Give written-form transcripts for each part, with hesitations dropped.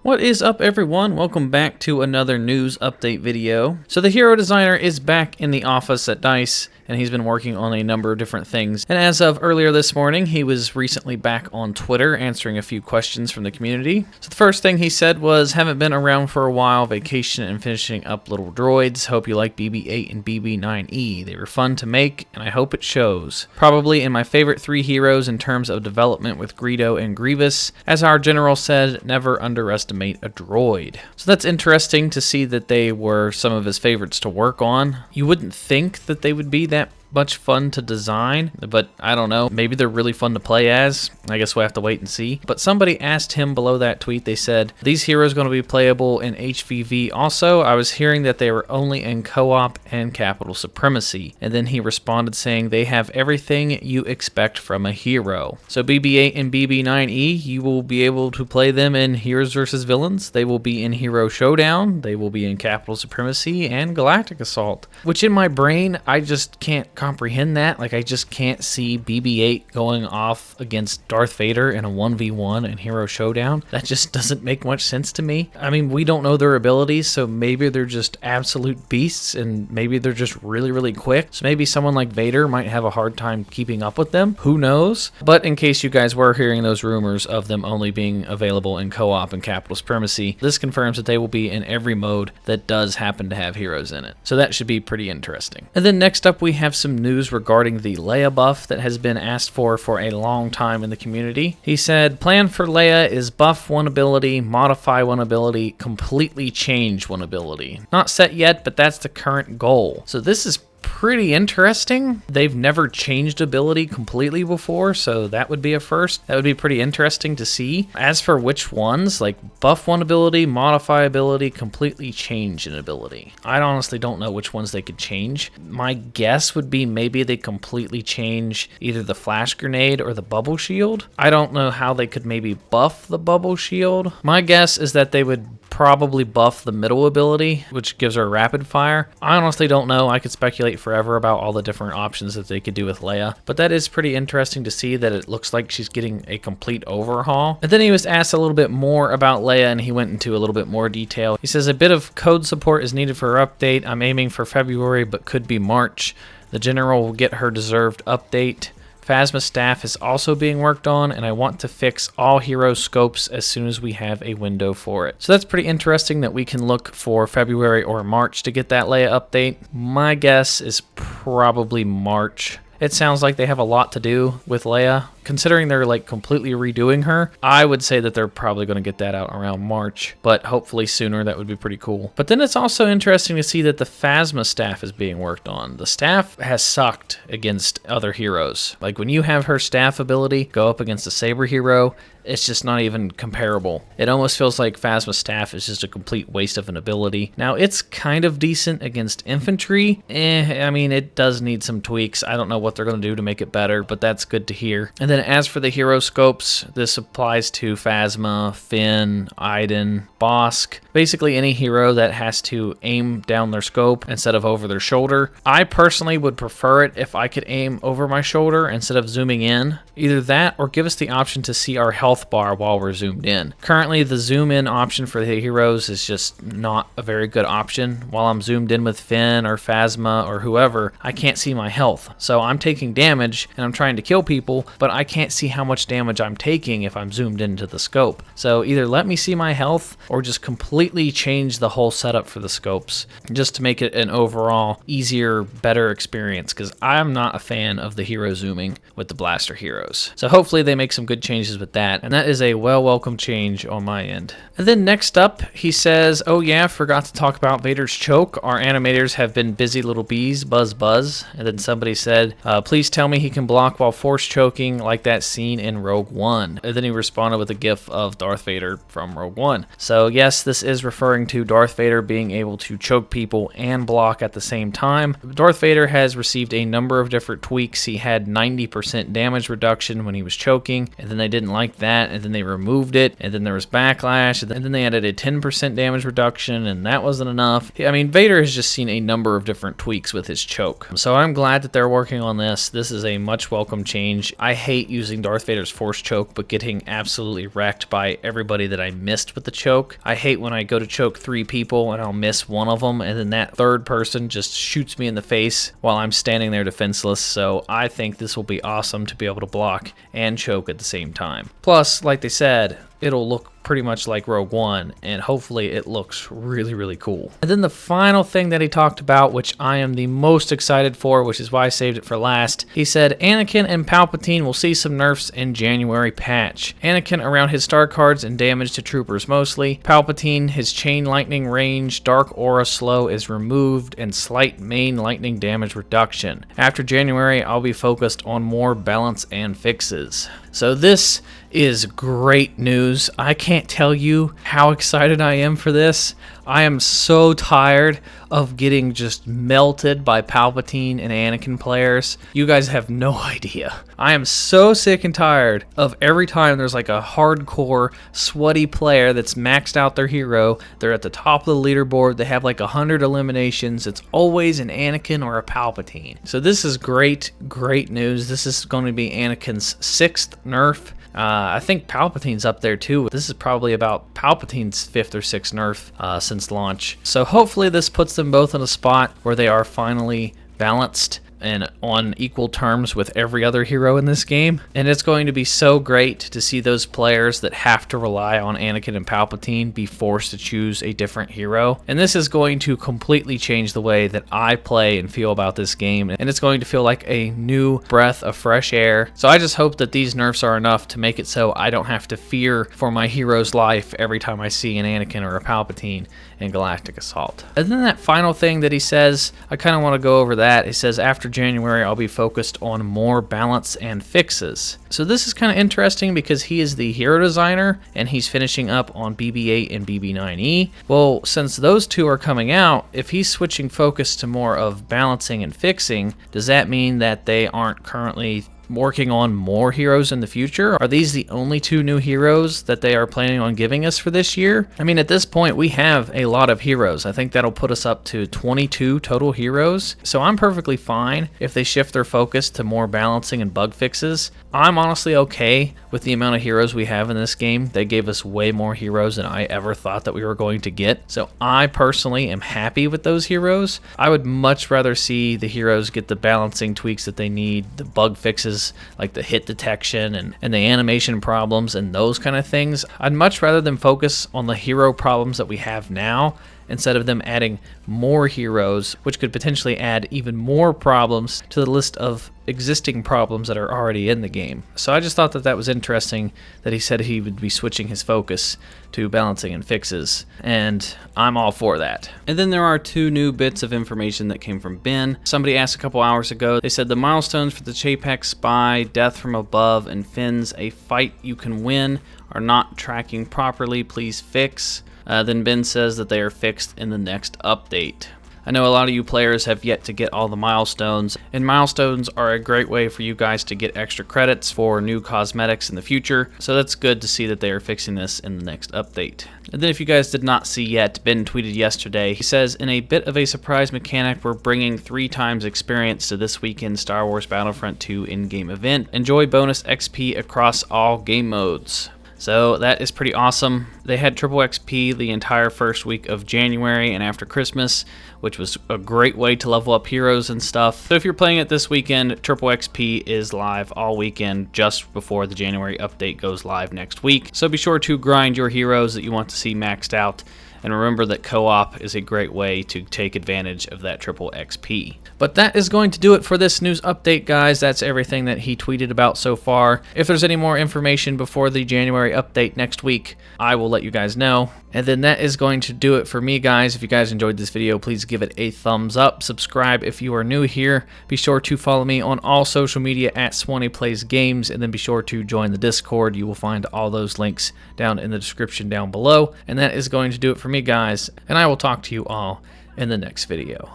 What is up, everyone? Welcome back to another news update video. So the hero designer is back in the office at DICE, and he's been working on a number of different things. And as of earlier this morning, he was recently back on Twitter answering a few questions from the community. So the first thing he said was, haven't been around for a while, vacation and finishing up little droids. Hope you like BB8 and BB9E. They were fun to make, and I hope it shows. Probably in my favorite three heroes in terms of development with Greedo and Grievous. As our general said, never underestimate a droid. So that's interesting to see that they were some of his favorites to work on. You wouldn't think that they would be that much fun to design, but I don't know, maybe they're really fun to play as. I guess we'll have to wait and see. But somebody asked him below that tweet, they said, these heroes going to be playable in HVV also? I was hearing that they were only in co-op and capital supremacy. And then he responded saying they have everything you expect from a hero. So BB8 and BB9E, you will be able to play them in Heroes vs. Villains. They will be in Hero Showdown. They will be in Capital Supremacy and Galactic Assault, which in my brain, I just can't comprehend that. Like, I just can't see BB8 going off against Darth Vader in a 1v1 in Hero Showdown. That just doesn't make much sense to me. I mean, we don't know their abilities, so maybe they're just absolute beasts, and maybe they're just really, really quick. So maybe someone like Vader might have a hard time keeping up with them. Who knows? But in case you guys were hearing those rumors of them only being available in co-op and Capital Supremacy, this confirms that they will be in every mode that does happen to have heroes in it. So that should be pretty interesting. And then next up, we have some news regarding the Leia buff that has been asked for a long time in the community. He said, plan for Leia is buff one ability, modify one ability, completely change one ability. Not set yet, but that's the current goal. So this is pretty interesting. They've never changed ability completely before, so that would be a first. That would be pretty interesting to see. As for which ones, like buff one ability, modify ability, completely change an ability, I honestly don't know which ones they could change. My guess would be maybe they completely change either the flash grenade or the bubble shield. I don't know how they could maybe buff the bubble shield. My guess is that they would probably buff the middle ability, which gives her rapid fire. I honestly don't know. I could speculate forever about all the different options that they could do with Leia, but that is pretty interesting to see that it looks like she's getting a complete overhaul. And then he was asked a little bit more about Leia, and he went into a little bit more detail. He says a bit of code support is needed for her update. I'm aiming for February, but could be March. The general will get her deserved update. Phasma staff is also being worked on, and I want to fix all hero scopes as soon as we have a window for it. So that's pretty interesting that we can look for February or March to get that Leia update. My guess is probably March. It sounds like they have a lot to do with Leia. Considering they're like completely redoing her, I would say that they're probably going to get that out around March, but hopefully sooner. That would be pretty cool. But then it's also interesting to see that the Phasma staff is being worked on. The staff has sucked against other heroes. Like when you have her staff ability go up against a Saber hero, it's just not even comparable. It almost feels like Phasma staff is just a complete waste of an ability. Now, it's kind of decent against infantry. I mean, it does need some tweaks. I don't know what they're going to do to make it better, but that's good to hear. And then as for the hero scopes, this applies to Phasma, Finn, Iden, Bosk, basically any hero that has to aim down their scope instead of over their shoulder. I personally would prefer it if I could aim over my shoulder instead of zooming in. Either that or give us the option to see our health bar while we're zoomed in. Currently, the zoom in option for the heroes is just not a very good option. While I'm zoomed in with Finn or Phasma or whoever, I can't see my health. So I'm taking damage and I'm trying to kill people, but I can't see how much damage I'm taking if I'm zoomed into the scope. So either let me see my health or just completely change the whole setup for the scopes just to make it an overall easier, better experience, because I'm not a fan of the hero zooming with the blaster heroes. So hopefully they make some good changes with that, and that is a welcome change on my end. And then next up, he says, oh yeah, forgot to talk about Vader's choke. Our animators have been busy little bees, buzz buzz. And then somebody said, please tell me he can block while force choking like that scene in Rogue One. And then he responded with a gif of Darth Vader from Rogue One. So yes, this is referring to Darth Vader being able to choke people and block at the same time. Darth Vader has received a number of different tweaks. He had 90% damage reduction when he was choking, and then they didn't like that, and then they removed it, and then there was backlash, and then they added a 10% damage reduction, and that wasn't enough. I mean, Vader has just seen a number of different tweaks with his choke. So I'm glad that they're working on on this. This is a much welcome change. I hate using Darth Vader's Force Choke, but getting absolutely wrecked by everybody that I missed with the choke. I hate when I go to choke 3 people and I'll miss one of them, and then that third person just shoots me in the face while I'm standing there defenseless. So I think this will be awesome to be able to block and choke at the same time. Plus, like they said, it'll look pretty much like Rogue One, and hopefully it looks really, really cool. And then the final thing that he talked about, which I am the most excited for, which is why I saved it for last, he said Anakin and Palpatine will see some nerfs in January patch. Anakin around his star cards and damage to troopers mostly. Palpatine, his chain lightning range, dark aura slow is removed, and slight main lightning damage reduction. After January, I'll be focused on more balance and fixes. So this is great news. I can't tell you how excited I am for this. I am so tired of getting just melted by Palpatine and Anakin players. You guys have no idea. I am so sick and tired of every time there's like a hardcore, sweaty player that's maxed out their hero. They're at the top of the leaderboard. They have like 100 eliminations. It's always an Anakin or a Palpatine. So this is great, great news. This is going to be Anakin's 6th nerf. I think Palpatine's up there too. This is probably about Palpatine's 5th or 6th nerf since launch. So hopefully this puts them both in a spot where they are finally balanced and on equal terms with every other hero in this game. And it's going to be so great to see those players that have to rely on Anakin and Palpatine be forced to choose a different hero. And this is going to completely change the way that I play and feel about this game, and it's going to feel like a new breath of fresh air. So I just hope that these nerfs are enough to make it so I don't have to fear for my hero's life every time I see an Anakin or a Palpatine in Galactic Assault. And then that final thing that he says, I kind of want to go over that. He says, after January, I'll be focused on more balance and fixes. So this is kind of interesting because he is the hero designer and he's finishing up on BB8 and BB9E. Well, since those two are coming out, if he's switching focus to more of balancing and fixing, does that mean that they aren't currently working on more heroes in the future? Are these the only 2 new heroes that they are planning on giving us for this year? I mean, at this point, we have a lot of heroes. I think that'll put us up to 22 total heroes. So I'm perfectly fine if they shift their focus to more balancing and bug fixes. I'm honestly okay with the amount of heroes we have in this game. They gave us way more heroes than I ever thought that we were going to get. So I personally am happy with those heroes. I would much rather see the heroes get the balancing tweaks that they need, the bug fixes like the hit detection and the animation problems and those kind of things. I'd much rather them focus on the hero problems that we have now instead of them adding more heroes, which could potentially add even more problems to the list of existing problems that are already in the game. So I just thought that that was interesting that he said he would be switching his focus to balancing and fixes, and I'm all for that. And then there are 2 new bits of information that came from Ben. Somebody asked a couple hours ago, they said the milestones for the Chapek Spy, Death from Above, and Finn's A Fight You Can Win are not tracking properly, please fix. Then Ben says that they are fixed in the next update. I know a lot of you players have yet to get all the milestones, and milestones are a great way for you guys to get extra credits for new cosmetics in the future, so that's good to see that they are fixing this in the next update. And then if you guys did not see yet, Ben tweeted yesterday, he says, in a bit of a surprise mechanic, we're bringing 3 times experience to this weekend's Star Wars Battlefront 2 in-game event. Enjoy bonus XP across all game modes. So that is pretty awesome. They had triple XP the entire first week of January and after Christmas, which was a great way to level up heroes and stuff. So if you're playing it this weekend, triple XP is live all weekend just before the January update goes live next week. So be sure to grind your heroes that you want to see maxed out. And remember that co-op is a great way to take advantage of that triple XP. But that is going to do it for this news update, guys. That's everything that he tweeted about so far. If there's any more information before the January update next week, I will let you guys know. And then that is going to do it for me, guys. If you guys enjoyed this video, please give it a thumbs up. Subscribe if you are new here. Be sure to follow me on all social media at SwanyPlaysGames, and then be sure to join the Discord. You will find all those links down in the description down below. And that is going to do it for me, guys, and I will talk to you all in the next video.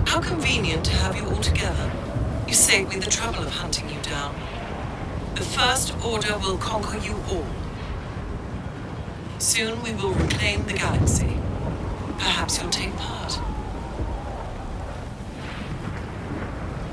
How convenient to have you all together. You saved me the trouble of hunting you down. The First Order will conquer you all. Soon we will reclaim the galaxy. Perhaps you'll take part.